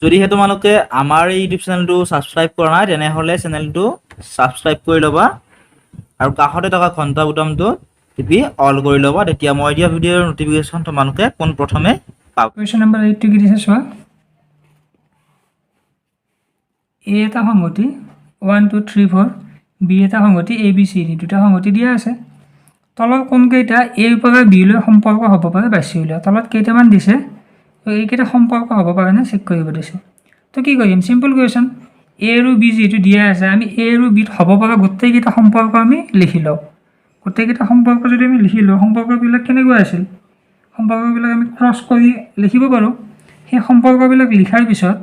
যদিহে তোমালোকে আমাৰ এই ইউটিউব চেনেলটো ছাবস্ক্ৰাইব কৰা নাই তেনেহ'লে চেনেলটো ছাবস্ক্ৰাইব কৰি ল'বা আৰু কাষতে থকা ঘণ্টা বুটামটো টিপি অল কৰি ল'বা, তেতিয়া মই দিয়া ভিডিঅ'ৰ নটিফিকেশ্যন তোমালোকে পোনপ্ৰথমে পাবা। কুৱেশ্যন নম্বৰ 8 কি দিছে চোৱা। এ এটা সংগতি 1 2 3 4, বি এটা সংগতি এ বি চি ডি, দুটা সংগতি দিয়া আছে। তলত কোনকেইটা এৰ পৰা বিলৈ সম্পৰ্ক হ'ব পাৰে বাছি উলিওৱা। তলত কেইটামান দিছে, এইকেইটা সম্পৰ্ক হ'ব পাৰে নে চেক কৰিব দিছে। তো কি কৰিম, চিম্পল কুৱেশ্যন। এ আৰু বি যিহেতু দিয়া আছে, আমি এ আৰু বিত হ'ব পৰা গোটেইকেইটা সম্পৰ্ক আমি লিখি লওঁ। গোটেইকেইটা সম্পৰ্ক যদি আমি লিখি লওঁ, সম্পৰ্কবিলাক কেনেকুৱা আছিল, সম্পৰ্কবিলাক আমি ক্ৰছ কৰি লিখিব পাৰোঁ। সেই সম্পৰ্কবিলাক লিখাৰ পিছত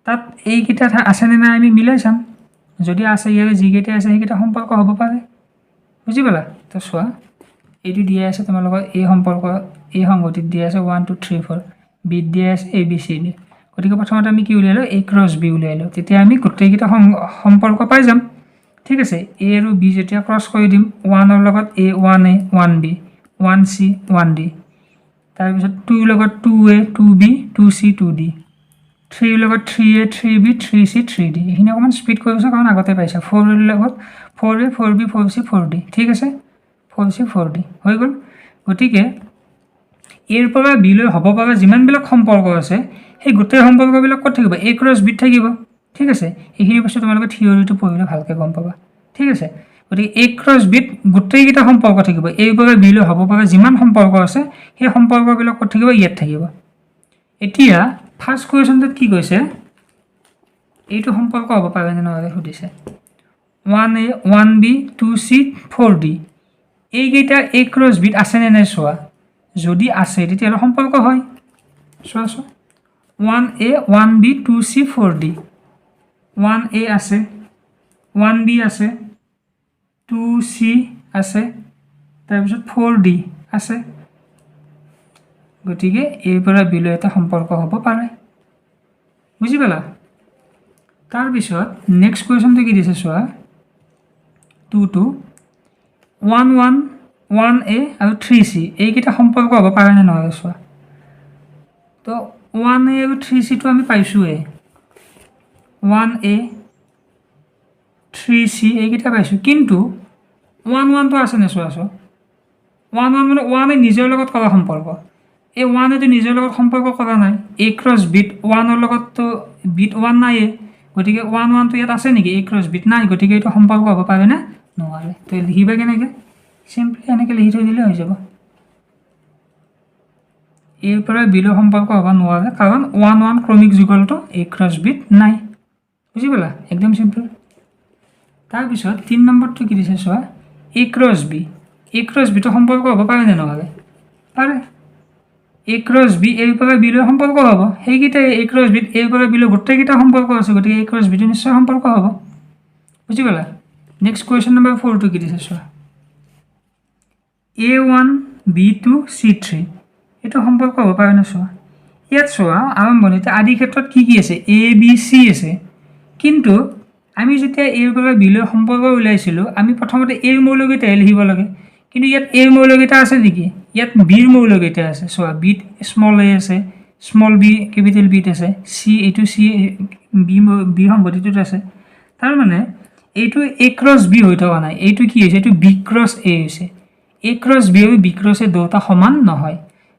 তাত এইকেইটা আছেনে নাই আমি মিলাই চাম। যদি আছে, ইয়াৰে যিকেইটা আছে সেইকেইটা সম্পৰ্ক হ'ব পাৰে। বুজি পালা? তো চোৱা, এইটো দিয়া আছে তোমালোকৰ এই সম্পৰ্ক, এই সংগতিত দিয়া আছে 1 2 3 4, বিত দিয়া আছে এ বি চি ডি। গতিকে প্ৰথমতে আমি কি উলিয়ালোঁ, এ ক্ৰছ বি উলিয়ালোঁ, তেতিয়া আমি গোটেইকেইটা সম্পৰ্ক পাই যাম। ঠিক আছে, এ আৰু বি যেতিয়া ক্ৰছ কৰি দিম, 1ৰ লগত এ 1A 1B 1C 1D, তাৰপিছত 2ৰ লগত 2A 2B 2C 2D, 3ৰ লগত 3A 3B 3C 3D। এইখিনি অকণমান স্পীড কৰিছোঁ কাৰণ আগতে পাইছা। 4ৰ লগত 4A 4B 4C 4D। ঠিক আছে, 4C 4D হৈ গ'ল। গতিকে এৰ পৰা বিলৈ হ'ব পৰা যিমানবিলাক সম্পৰ্ক আছে সেই গোটেই সম্পৰ্কবিলাক ক'ত থাকিব, এ ক্ৰছ বিত থাকিব। ঠিক আছে, এইখিনি বস্তু তোমালোকে থিয়ৰিটো পঢ়িলে ভালকৈ গম পাবা। ঠিক আছে, গতিকে এ ক্ৰছ বিত গোটেইকেইটা সম্পৰ্ক থাকিব। এৰ পৰা বিলৈ হ'ব পৰা যিমান সম্পৰ্ক আছে সেই সম্পৰ্কবিলাক ক'ত থাকিব, ইয়াত থাকিব। এতিয়া ফাৰ্ষ্ট কুৱেশ্যনটোত কি কৈছে, এইটো সম্পৰ্ক হ'ব পাৰে নে নহয় সুধিছে। 1A 1B 2C 4D, এইকেইটা এ ক্ৰছ বিত আছেনে নাই চোৱা। যদি আছে তেতিয়াহ'লে সম্পৰ্ক হয়। চোৱাচোন, 1A 1B 2C 4D, 1A আছে, 1B আছে, 2C আছে, তাৰপিছত 4D আছে। গতিকে এৰ পৰা বিলৈ এটা সম্পৰ্ক হ'ব পাৰে। বুজি পালা? তাৰপিছত নেক্সট কুৱেশ্যনটো কি দিছে চোৱা, 2 2 1 1 1A আৰু 3C, এইকেইটা সম্পৰ্ক হ'ব পাৰে নে নহয় চোৱা। তো 1A আৰু 3Cটো আমি পাইছোঁৱেই, 1A 3C এইকেইটা পাইছোঁ, কিন্তু 1 1টো আছেনে চোৱাচোন। 1 1 মানে 1A নিজৰ লগত কৰা সম্পৰ্ক, এই 1Aটো নিজৰ লগত সম্পৰ্ক কৰা নাই। এ ক্ৰছ বিত 1ৰ লগততো বিত 1 নাইয়ে, গতিকে 1 1টো ইয়াত আছে নেকি, এ ক্ৰছ বিত নাই। গতিকে এইটো সম্পৰ্ক হ'ব পাৰে নে নোৱাৰে। তো লিখিবা কেনেকৈ, চিম্পলি এনেকৈ লিখি থৈ দিলে হৈ যাব। এৰ পৰা বিলৈ সম্পৰ্ক হ'ব নোৱাৰে কাৰণ 1 1 ক্ৰমিক যুগলটো এ ক্ৰছ বিত নাই। বুজি পালা, একদম চিম্পল। তাৰপিছত 3 নম্বৰটো কি দিছে চোৱা, এ ক্ৰছ বি, এ ক্ৰছ বিটো সম্পৰ্ক হ'ব পাৰে নে নোৱাৰে, পাৰে। এ ক্ৰছ বি এৰ পৰা বিলৈ সম্পৰ্ক হ'ব, সেইকেইটাই এ ক্ৰছ বিত এৰ পৰা বিলৈ গোটেইকেইটা সম্পৰ্ক আছে, গতিকে এ ক্ৰছ বিটো নিশ্চয় সম্পৰ্ক হ'ব। বুজি পালা? নেক্সট কুৱেশ্যন নম্বৰ 4টো কি দিছে চোৱা, A1 B2 C3, এইটো সম্পৰ্ক হ'ব পাৰে নে চোৱা। ইয়াত চোৱা, আৰম্ভণিতে আদি ক্ষেত্ৰত কি কি আছে, এ বি চি আছে, কিন্তু আমি যেতিয়া এৰ পৰা বিলৈ সম্পৰ্ক উলিয়াইছিলোঁ আমি প্ৰথমতে এৰ মৌলকেইটাহে লিখিব লাগে, কিন্তু ইয়াত এৰ মৌলকেইটা আছে নেকি, ইয়াত বিৰ মৌলকেইটা আছে। চোৱা, বিত স্মল এ আছে, স্মল বি কেপিটেল বিত আছে, চি এইটো চি বি সংগতিটোত আছে। তাৰমানে এইটো এ ক্ৰছ বি হৈ থকা নাই, এইটো কি হৈছে, এইটো বি ক্ৰছ এ হৈছে। এ ক্ৰছ বি আৰু বি ক্ৰছ এ দুটা সমান নহয়,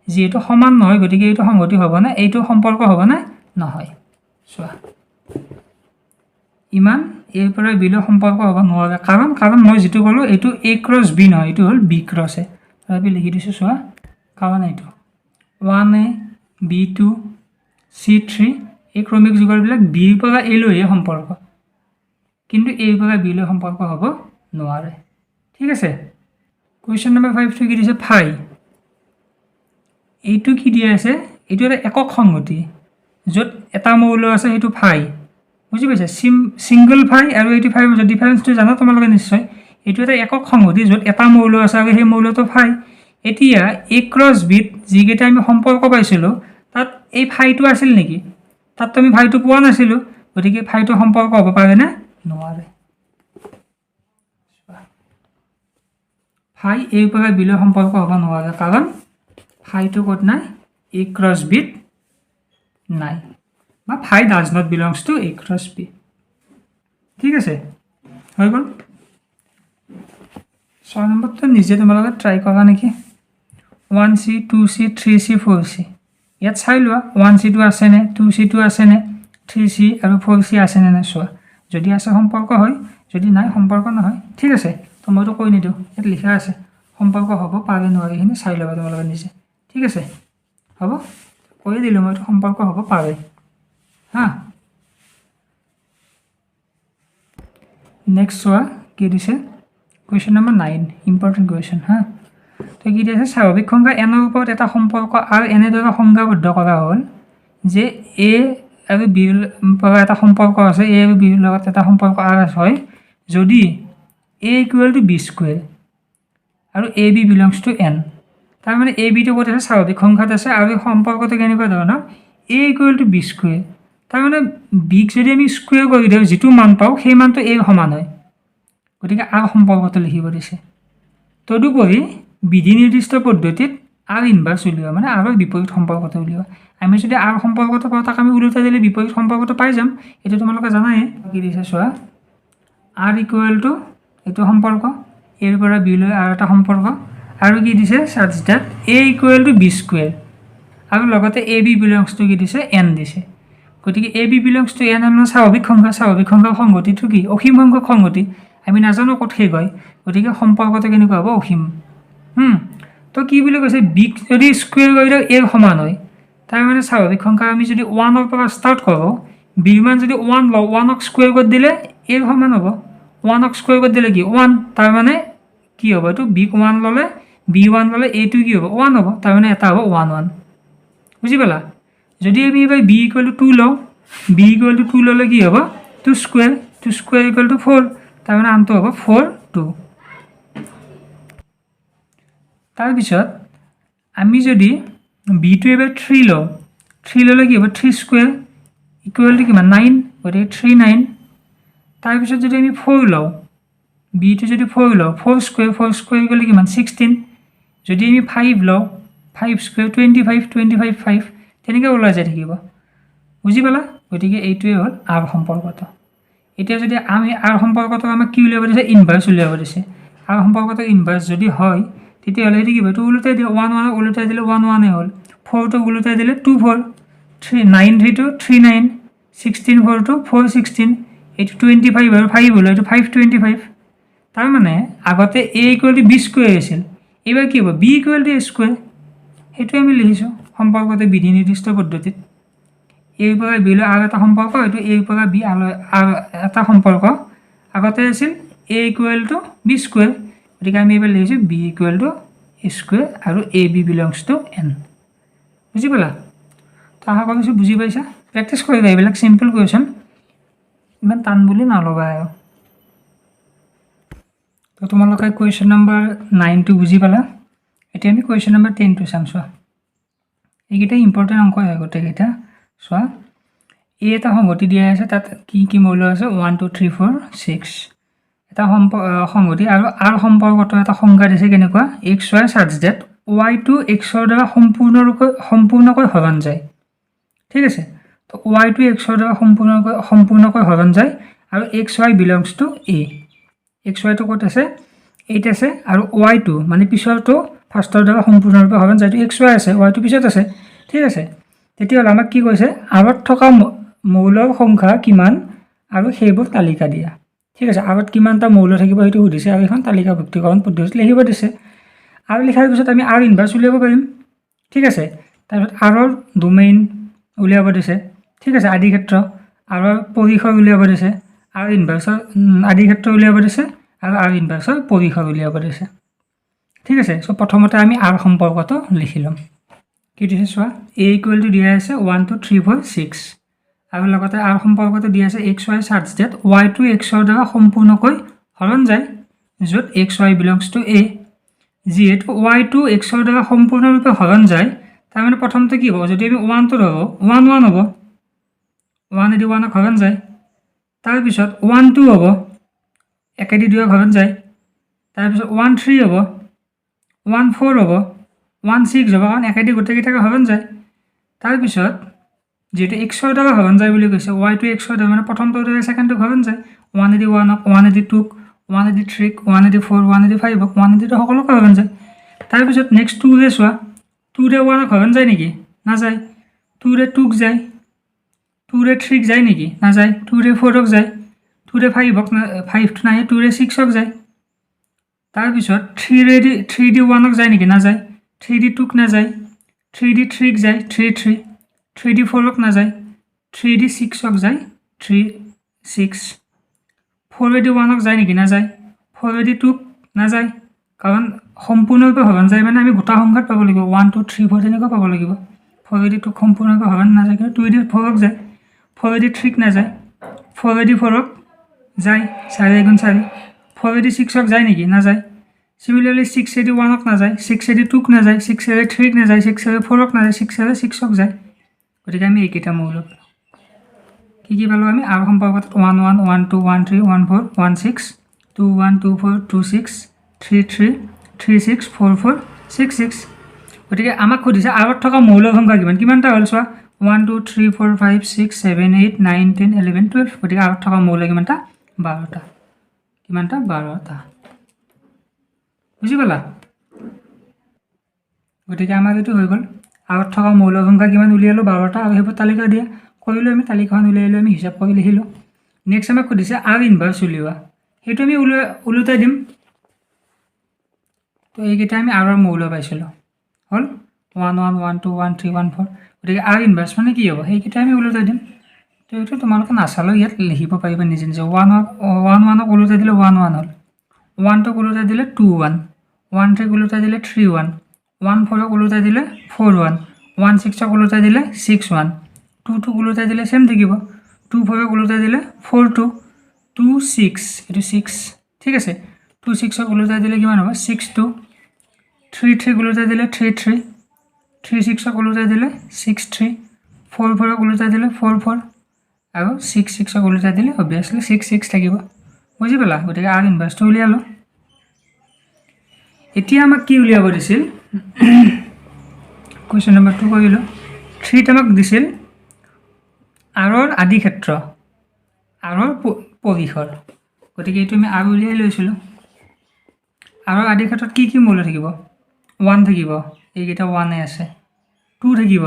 যিহেতু সমান নহয় গতিকে এইটো সংগতি হ'বনে, এইটো সম্পৰ্ক হ'বনে নহয়। চোৱা, ইমান এৰ পৰা বিলৈ সম্পৰ্ক হ'ব নোৱাৰে, কাৰণ মই যিটো ক'লোঁ এইটো এ ক্ৰছ বি নহয়, এইটো হ'ল বি ক্ৰছ এ। আমি লিখি দিছোঁ চোৱা, কাৰণ এইটো 1A B2 C3 এই ক্ৰমিক যুগলবিলাক বিৰ পৰা এলৈহে সম্পৰ্ক, কিন্তু এৰ পৰা বিলৈ সম্পৰ্ক হ'ব নোৱাৰে। ঠিক আছে, কুৱেশ্যন নম্বৰ 5টো কি দিছে, ফাই। এইটো কি দিয়া আছে, এইটো এটা একক সংগতি য'ত এটা মৌল আছে, সেইটো ফাই। বুজি পাইছা, ছিংগল ফাই আৰু এইটো ফাইৰ মাজত ডিফাৰেঞ্চটো জানা তোমালোকে নিশ্চয়। এইটো এটা একক সংগতি য'ত এটা মৌল আছে আৰু সেই মৌলটো ফাই। এতিয়া এ ক্ৰছ বিত যিকেইটা আমি সম্পৰ্ক পাইছিলোঁ তাত এই ফাইটো আছিল নেকি, তাততো আমি ফাইটো পোৱা নাছিলোঁ, গতিকে ফাইটো সম্পৰ্ক হ'ব পাৰেনে নোৱাৰে। ফাই এৰ পৰা বিলৈ সম্পৰ্ক হ'ব নোৱাৰে কাৰণ ফাইটো ক'ত নাই, এ ক্ৰছ বিত নাই। বা phi does not belongs to A cross B ঠিক আছে হৈ গ'ল 6 নম্বৰটো নিজে তোমালোকে ট্ৰাই কৰা নেকি 1C 2C 3C 4C ইয়াত চাই লোৱা 1C টো আছে নে 2C টো আছে নে 3C আৰু 4C আছে নে নাই চোৱা যদি আছে সম্পৰ্ক হয় যদি নাই সম্পৰ্ক নহয় ঠিক আছে তো মইতো কৈ নিদিওঁ ইয়াত লিখা আছে সম্পৰ্ক হ'ব পাৰে নোৱাৰে এইখিনি চাই ল'বা তোমালোকে নিজে ঠিক আছে হ'ব কৈ দিলোঁ মইতো সম্পৰ্ক হ'ব পাৰে হা নেক্সট চোৱা কি দিছে কুৱেশ্যন নম্বৰ 9 ইম্পৰ্টেণ্ট কুৱেশ্যন হা তো কি দিছে স্বাভাৱিক সংখ্যা এনৰ ওপৰত এটা সম্পৰ্ক আৰু এনেদৰে সংজ্ঞাবদ্ধ কৰা হ'ল যে এ আৰু বিৰ পৰা এটা সম্পৰ্ক আছে এ আৰু বিৰ লগত এটা সম্পৰ্ক আৰ হয় যদি এ ইকুৱেল টু বি স্কুৱেৰ আৰু A B belongs to N তাৰমানে এ বিটো ক'ত আছে স্বাভাৱিক সংখ্যাত আছে আৰু সম্পৰ্কটো কেনেকুৱা ধৰণৰ এ ইকুৱেল টু বি স্কুৱেৰ তাৰমানে বিক যদি আমি স্কুৱেৰ কৰি দিওঁ যিটো মান পাওঁ সেই মানটো এৰ সমান হয় গতিকে আৰ সম্পৰ্কটো লিখিব দিছে তদুপৰি বিধি নিৰ্দিষ্ট পদ্ধতিত আৰ ইনভাৰ্ছ উলিওৱা মানে আৰৰ বিপৰীত সম্পৰ্কটো উলিওৱা আমি যদি আৰ সম্পৰ্কটো পাওঁ তাক আমি ওলোটাই দিলে বিপৰীত সম্পৰ্কটো পাই যাম এইটো তোমালোকে জানাই কি দিছে চোৱা আৰ ইকুৱেল টু এইটো সম্পৰ্ক এৰ পৰা বিলৈ আৰু এটা সম্পৰ্ক আৰু কি দিছে চাৰ্চ ডেট A equal to B square আৰু লগতে এ বি বিলংছ টু কি দিছে এন দিছে গতিকে এ বি বিলংছ টু এন আমাৰ স্বাভাৱিক সংখ্যাৰ সংগতিটো কি অসীম সংখ্যক সংগতি আমি নাজানো ক'ত শেষ হয় গতিকে সম্পৰ্কটো কেনেকুৱা হ'ব অসীম তো কি বুলি কৈছে বিক যদি স্কুৱেৰ কৰি দিওঁ এৰ সমান হয় তাৰমানে স্বাভাৱিক সংখ্যা আমি যদি 1ৰ পৰা ষ্টাৰ্ট কৰোঁ বিৰ মান যদি 1 লওঁ 1ক স্কুৱেৰ কৰি দিলে এৰ সমান হ'ব 1ক স্কুৱেৰ কৰি দিলে কি 1 তাৰমানে কি হ'ব এইটো বিক 1 ল'লে বি 1 ল'লে এইটো কি হ'ব 1 হ'ব তাৰমানে এটা হ'ব 1 1 বুজি পালা যদি আমি এবাৰ বি ইকুৱেল টু 2 লওঁ বি ইকুৱেল টু 2 ল'লে কি হ'ব 2 স্কুৱেৰ ইকুৱেল টু 4 তাৰমানে আনটো হ'ব 4 2 তাৰপিছত আমি যদি বিটো এবাৰ 3 লওঁ 3 ল'লে কি হ'ব 3 স্কুৱেৰ ইকুৱেল টু কিমান 9 গতিকে 3 9 তাৰপিছত যদি আমি 4 লওঁ বিটো যদি 4 লওঁ 4 স্কুৱেৰ ইকুৱেল টু কিমান 16 যদি আমি 5 লওঁ 5 স্কুৱেৰ 25 5 তেনেকৈ ওলাই যাই থাকিব বুজি পালা গতিকে এইটোৱে হ'ল আৰ সম্পৰ্কটো এতিয়া যদি আমি আৰ সম্পৰ্কটো আমাক কি উলিয়াব দিছে ইনভাৰ্ছ উলিয়াব দিছে আৰ সম্পৰ্কটো ইনভাৰ্ছ যদি হয় তেতিয়াহ'লে এইটো কি হ'ব এইটো ওলোটাই দিওঁ 1 1 ওলোটাই দিলে 1 1 হ'ল 4টো ওলোটাই দিলে 2 4 3 9 3 2 3 9 16 4 2 4 16 এইটো 25 আৰু 5 হ'ল এইটো 5 25 তাৰমানে আগতে A equal to B square আছিল এইবাৰ কি হ'ব B equal to A square সেইটোৱে আমি লিখিছোঁ সম্পৰ্কতে বিধি নিৰ্দিষ্ট পদ্ধতিত এৰ পৰা বিলৈ আৰু এটা সম্পৰ্ক এইটো এৰ পৰা বি আৰু এটা সম্পৰ্ক আগতে আছিল A equal to B square গতিকে আমি এইবাৰ লিখিছোঁ B equal to A square আৰু A B belongs to N বুজি পালা তো আশা কৰিছোঁ বুজি পাইছা প্ৰেক্টিছ কৰিবা এইবিলাক চিম্পল কুৱেশ্যন ইমান টান বুলি নল'বা আৰু তো তোমালোকে কুৱেশ্যন নম্বৰ 9টো বুজি পালা এতিয়া আমি কুৱেশ্যন নম্বৰ 10টো চাম চোৱা এইকেইটা ইম্পৰ্টেণ্ট অংক হয় গোটেইকেইটা চোৱা এ এটা সংগতি দিয়া আছে তাত কি কি মৌল আছে 1 2 3 4 6 এটা সংগতি আৰু আৰ সম্পৰ্কটো এটা সংজ্ঞা দিছে কেনেকুৱা এক্স ৱাই চাৰ্জ ডেট ৱাইটো এক্সৰ দ্বাৰা সম্পূৰ্ণকৈ হৰণ যায় ঠিক আছে তো ৱাইটো এক্সৰ দ্বাৰা সম্পূৰ্ণকৈ হৰণ যায় আৰু X Y belongs to A X ৱাইটো ক'ত আছে এইট আছে আৰু ৱাইটো মানে পিছৰটো ফাৰ্ষ্টৰ দ্বাৰা সম্পূৰ্ণৰূপে হৰণ যায় এক্স ৱাই আছে ৱাইটো পিছত আছে ঠিক আছে তেতিয়াহ'লে আমাক কি কৈছে আৰত থকা মৌলৰ সংখ্যা কিমান আৰু সেইবোৰ তালিকা দিয়া ঠিক আছে আৰত কিমানটা মৌল থাকিব সেইটো সুধিছে আৰু এখন তালিকাভুক্তিকৰণ পদ্ধতিত লিখিব দিছে আৰু লিখাৰ পিছত আমি আৰ ইনভাৰ্ছ উলিয়াব পাৰিম ঠিক আছে তাৰপিছত আৰৰ ডোমেইন উলিয়াব দিছে ঠিক আছে আদি ক্ষেত্ৰ আৰৰ পৰিসৰ উলিয়াব দিছে আৰ ইনভাৰ্ছৰ আদি ক্ষেত্ৰ উলিয়াব দিছে আৰু আৰ ইনভাৰ্ছৰ পৰিসৰ উলিয়াব দিছে ঠিক আছে চ' প্ৰথমতে আমি আৰ সম্পৰ্কটো লিখি ল'ম কি দিছে চোৱা এ ইকুৱেল টু দিয়া আছে 1 2 3 4 6 আৰু লগতে আৰ সম্পৰ্কটো দিয়া আছে এক্স ৱাই চাৰ্জ ডেট ৱাইটো এক্সৰ দ্বাৰা সম্পূৰ্ণকৈ হৰণ যায় য'ত এক্স ৱাই বিলংছ টু এ যিহেতু ৱাইটো এক্সৰ দ্বাৰা সম্পূৰ্ণৰূপে হৰণ যায় তাৰমানে প্ৰথমতে কি হ'ব যদি আমি 1টো ধৰোঁ 1 1 হ'ব 1 এদি 1ক হৰণ যায় তাৰপিছত 1 2 হ'ব একেদি 2ক হৰণ যায় তাৰপিছত 1 3 হ'ব 1 4 হ'ব 1 6 হ'ব কাৰণ একেদি গোটেইকেইটাকে হৰণ যায় তাৰপিছত যেহেতু এক্সৰ দ্বাৰা হৰণ যায় বুলি কৈছে ৱাইটো এক্সৰ দ্বাৰা মানে প্ৰথমটোৰ দ্বাৰা ছেকেণ্ডটো হৰণ যায় 181ক 182ক 183ক 184 185ক 182 সকলোকে হৰণ যায় তাৰপিছত নেক্সট 2ৰে চোৱা 2ৰে 1ক হৰণ যায় নেকি নাযায় 2ৰে 2ক যায় 2ৰে 3ক যায় নেকি নাযায় 2ৰে 4ক যায় 2ৰে 5ক 5টো নাই 2ৰে 6ক যায় তাৰপিছত 3D 1ক যায় নেকি নাযায় 3D 2ক নাযায় 3D 3ক যায় 3 3D 4ক নাযায় 3D 6ক যায় 3 6 4D 1ক যায় নেকি নাযায় 4D 2ক নাযায় কাৰণ সম্পূৰ্ণৰূপে হৰণ যায় মানে আমি গোটা সংখ্যাত পাব লাগিব 1 2 3 4 তেনেকুৱা পাব লাগিব 4D 2ক সম্পূৰ্ণৰূপে হৰণ নাযায় কিন্তু 2D 4ক যায় 4D 3ক নাযায় 4D 4ক যায় 4 গুণ 4 4D 6ক যায় নেকি নাযায় সিমিলাৰলি 6D 1ক নাযায় 6D 2ক নাযায় 6D 3ক নাযায় 6D 4ক নাযায় 6D 6ক যায় গতিকে আমি এইকেইটা মৌল কি পালো আমি আৰু সম্পৰ্কত 1 1 1 2 1 3 1 4 1 6 2 1 2 4 2 6 3 3 3 6 4 4 6 6 গতিকে আমাক সুধিছে আৰত থকা মৌল সংখ্যা কিমানটা হ'ল চোৱা 1 2 3 4 5 6 7 8 9 10 11 12 গতিকে আৰত থকা মৌল কিমানটা 12টা কিমানটা 12টা বুজি পালা গতিকে আমাৰ এইটো হৈ গ'ল আৰত থকা মৌল সংখ্যা কিমান উলিয়ালো 12টা আৰু হেবোৰ তালিকা দিয়া কৰিলো আমি তালিকাখন উলিয়াইলো আমি হিসাব কৰি লিখিলো নেক্সট আমাক সুধিছে আৰ ইনভাৰ্স উলিওৱা হেতু আমি উলুতাই দিম তো এইকেইটা আমি আৰৰ মৌল পাইছিলো হল 1 1 1 2 1 3 1 4 গতিকে আৰ ইনভাৰ্স মানে কি হ'ব সেইকেইটা আমি উলুতাই দিম তো এইটো তোমালোকে নাচালো ইয়াত লিখিব পাৰিবা নিজে নিজে 1 1ক উলুতাই দিলে 1 1 হ'ল 1 ক উলুতাই দিলে 2 1 1 3 ক উলুতাই দিলে 3 1 1 4 ক উলুতাই দিলে 4 1 1 6 ক উলুতাই দিলে 6 1 2 2 উলুতাই দিলে সেম থাকিব 2 4 ক উলুতাই দিলে 4 2 2 6 এটো 6 ঠিক আছে 2 6 ক উলুতাই দিলে কিমান হ'ব 6 2 3 3 উলুতাই দিলে 3 3 3 6 ক উলুতাই দিলে 6 3 4 4 ক উলুতাই দিলে 4 4 আৰু 6 6 ক উলুতাই দিলে অবভিয়াসলি 6 6 থাকিব বুজি পালা গতিকে আৰ ইনভাৰ্সটো উলিয়ালো এতিয়া আমাক কি উলিয়াব দিছিল কোৱেশ্চন নম্বৰ 2 কৰিলো 3 আমাক দিছিল আৰৰ আদি ক্ষেত্ৰ আৰৰ পৰিসৰ গতিকে এইটো আমি আৰ উলিয়াই লৈছিলো আৰৰ আদি ক্ষেত্ৰত কি মৌল থাকিব 1 থাকিব এইকেইটা 1 এ আছে 2 থাকিব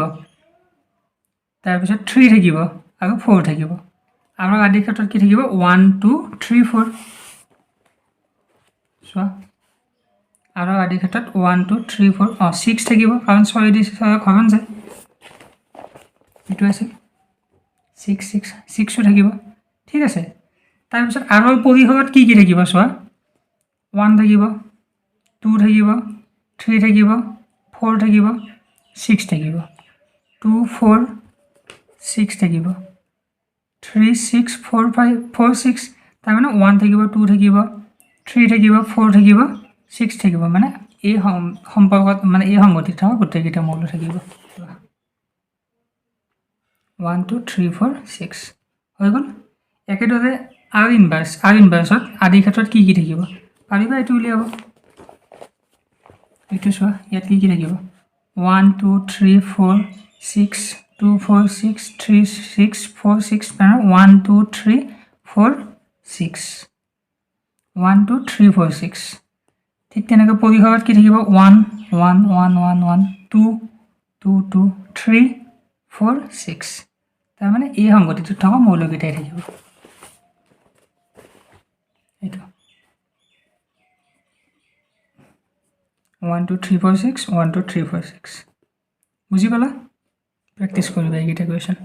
তাৰপিছত 3 থাকিব আৰু 4 থাকিব আৰৰ আদি ক্ষেত্ৰত কি থাকিব 1 2 3 4 চোৱা আৰৰ আদি ক্ষেত্ৰত 1 2 3 4 6 থাকিব কাৰণ 6 দি 6 হৰণ যায় এইটো আছে 6 6 6 থাকিব ঠিক আছে তাৰপিছত আৰৰ পৰিসৰত কি থাকিব চোৱা 1 থাকিব 2 থাকিব 3 থাকিব 4 থাকিব 6 থাকিব 2 4 6 থাকিব 3 6 4 5 4 6 তাৰ মানে 1 থাকিব 2 থাকিব 3 থাকিব 4 থাকিব 6 থাকিব মানে এই সম্পৰ্কত মানে এই সংগঠিত থকা গোটেইকেইটা মৌল থাকিব 1 2 3 4 6 হৈ গ'ল একেদৰে আৰ ইনভাৰ্সত আদি ক্ষেত্ৰত কি থাকিব পাৰিবা এইটো উলিয়াব এইটো চোৱা ইয়াত কি থাকিব 1 2 3 4 6 2 4 6 3 6 4 6 মানে 1 2 3 4 6 1 2 3 4 6 ঠিক তেনেকৈ পৰিসৰত কি থাকিব 1 1 1 1 1 2 2 2 3 4 6 তাৰ মানে এই সংগঠিত থকা মৌলকেইটাই থাকিব এইটো 1 2 3 4 6 1 2 3 4 6 বুজি পালা প্ৰেক্টিছ কৰিবা এইকেইটা কুৱেশ্যন